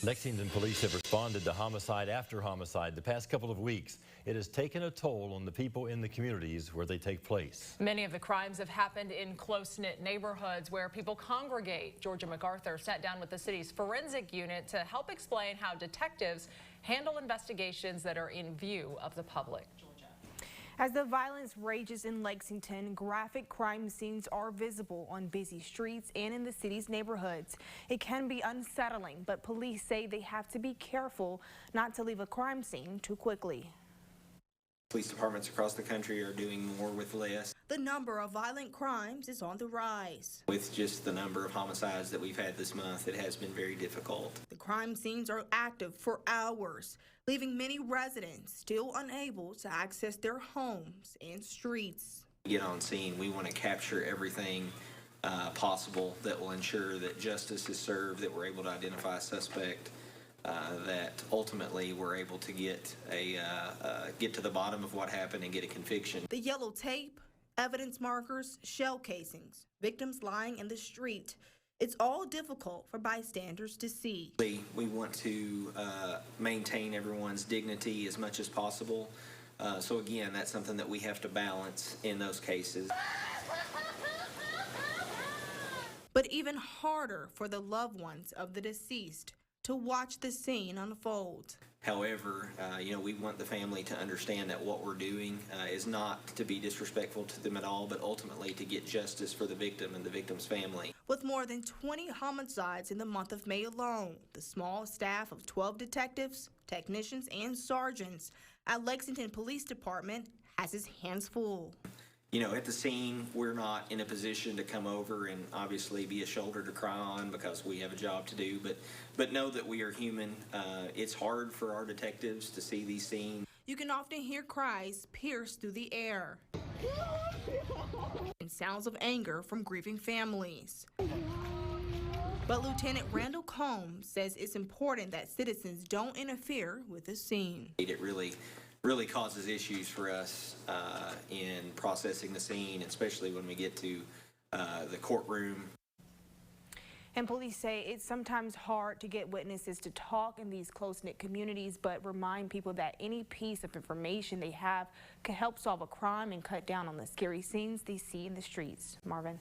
Lexington police have responded to homicide after homicide the past couple of weeks. It has taken a toll on the people in the communities where they take place. Many of the crimes have happened in close-knit neighborhoods where people congregate. Georgia MacArthur sat down with the city's forensic unit to help explain how detectives handle investigations that are in view of the public. As the violence rages in Lexington, graphic crime scenes are visible on busy streets and in the city's neighborhoods. It can be unsettling, but police say they have to be careful not to leave a crime scene too quickly. Police departments across the country are doing more with less. The number of violent crimes is on the rise. With just the number of homicides that we've had this month, it has been very difficult. The crime scenes are active for hours, leaving many residents still unable to access their homes and streets. Get on scene, we want to capture everything possible that will ensure that justice is served, that we're able to identify a suspect, that ultimately we're able to get to the bottom of what happened and get a conviction. The yellow tape, evidence markers, shell casings, victims lying in the street. It's all difficult for bystanders to see. We want to maintain everyone's dignity as much as possible. So again, that's something that we have to balance in those cases. But even harder for the loved ones of the deceased to watch the scene unfold. However, we want the family to understand that what we're doing is not to be disrespectful to them at all, but ultimately to get justice for the victim and the victim's family. With more than 20 homicides in the month of May alone, the small staff of 12 detectives, technicians, and sergeants at Lexington Police Department has his hands full. At the scene, we're not in a position to come over and obviously be a shoulder to cry on because we have a job to do, but know that we are human. It's hard for our detectives to see these scenes. You can often hear cries pierce through the air and sounds of anger from grieving families. But Lieutenant Randall Combs says it's important that citizens don't interfere with the scene. It really causes issues for us in processing the scene, especially when we get to the courtroom. And police say it's sometimes hard to get witnesses to talk in these close-knit communities, but remind people that any piece of information they have could help solve a crime and cut down on the scary scenes they see in the streets. Marvin.